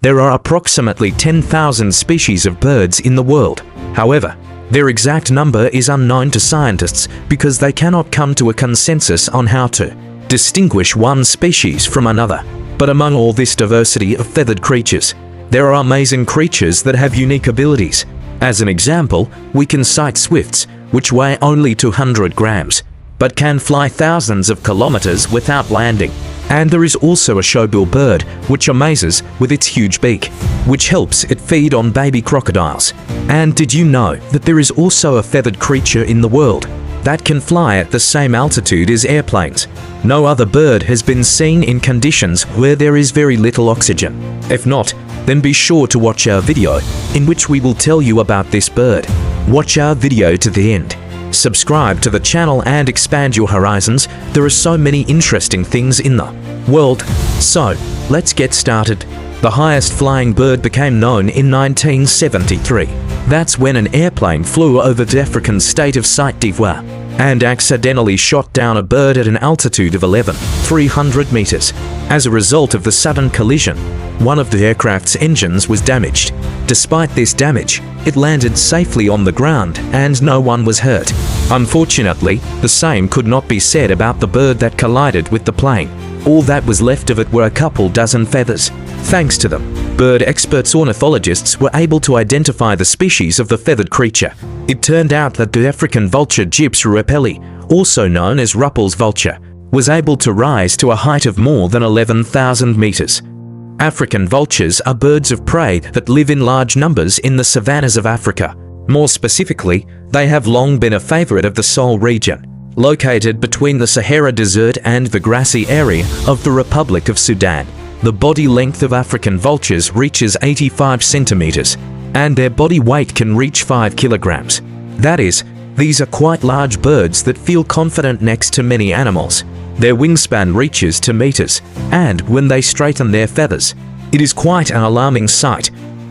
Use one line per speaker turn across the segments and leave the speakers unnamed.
There are approximately 10,000 species of birds in the world. However, their exact number is unknown to scientists because they cannot come to a consensus on how to distinguish one species from another. But among all this diversity of feathered creatures, there are amazing creatures that have unique abilities. As an example, we can cite swifts, which weigh only 200 grams, but can fly thousands of kilometers without landing. And there is also a showbill bird, which amazes with its huge beak, which helps it feed on baby crocodiles. And did you know that there is also a feathered creature in the world that can fly at the same altitude as airplanes? No other bird has been seen in conditions where there is very little oxygen. If not, then be sure to watch our video, in which we will tell you about this bird. Watch our video to the end. Subscribe to the channel and expand your horizons. There are so many interesting things in the world. So, let's get started. The highest flying bird became known in 1973. That's when an airplane flew over the African state of Côte d'Ivoire and accidentally shot down a bird at an altitude of 11,300 meters. As a result of the sudden collision, one of the aircraft's engines was damaged. Despite this damage, it landed safely on the ground and no one was hurt. Unfortunately, the same could not be said about the bird that collided with the plane. All that was left of it were a couple dozen feathers. Thanks to them, bird experts ornithologists were able to identify the species of the feathered creature. It turned out that the African vulture Gyps rupelli, also known as Ruppel's vulture, was able to rise to a height of more than 11,000 meters. African vultures are birds of prey that live in large numbers in the savannas of Africa. More specifically, they have long been a favorite of the Sahel region, located between the Sahara Desert and the grassy area of the Republic of Sudan. The body length of African vultures reaches 85 centimeters, and their body weight can reach 5 kilograms. That is, these are quite large birds that feel confident next to many animals. Their wingspan reaches to meters, and when they straighten their feathers, it is quite an alarming sight.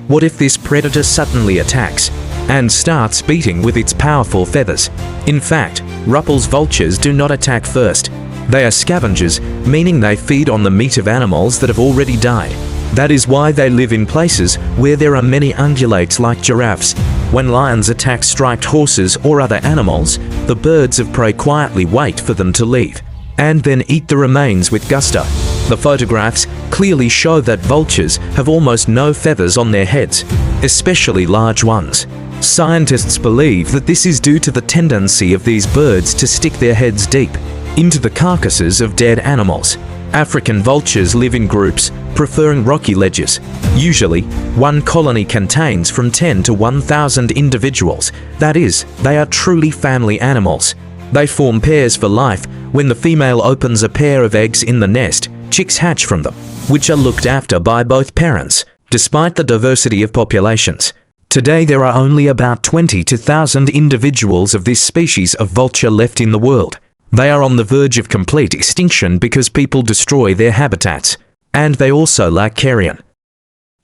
What if this predator suddenly attacks and starts beating with its powerful feathers? In fact, Ruppel's vultures do not attack first. They are scavengers, meaning they feed on the meat of animals that have already died. That is why they live in places where there are many ungulates like giraffes. When lions attack striped horses or other animals, the birds of prey quietly wait for them to leave and then eat the remains with gusto. The photographs clearly show that vultures have almost no feathers on their heads, especially large ones. Scientists believe that this is due to the tendency of these birds to stick their heads deep into the carcasses of dead animals. African vultures live in groups, preferring rocky ledges. Usually, one colony contains from 10 to 1,000 individuals. That is, they are truly family animals. They form pairs for life. When the female opens a pair of eggs in the nest, chicks hatch from them, which are looked after by both parents. Despite the diversity of populations, today there are only about 20 to 1,000 individuals of this species of vulture left in the world. They are on the verge of complete extinction because people destroy their habitats, and they also lack carrion.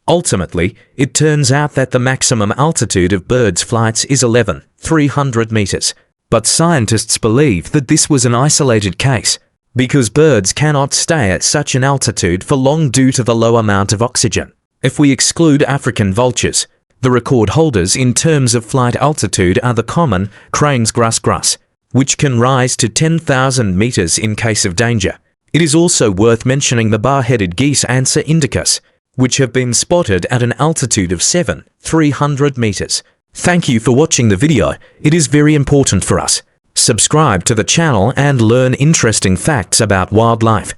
Ultimately, it turns out that the maximum altitude of birds' flights is 11,300 meters. But scientists believe that this was an isolated case, because birds cannot stay at such an altitude for long due to the low amount of oxygen. If we exclude African vultures, the record holders in terms of flight altitude are the common crane's grus, which can rise to 10,000 meters in case of danger. It is also worth mentioning the bar-headed geese Anser indicus, which have been spotted at an altitude of 7,300 meters. Thank you for watching the video. It is very important for us. Subscribe to the channel and learn interesting facts about wildlife.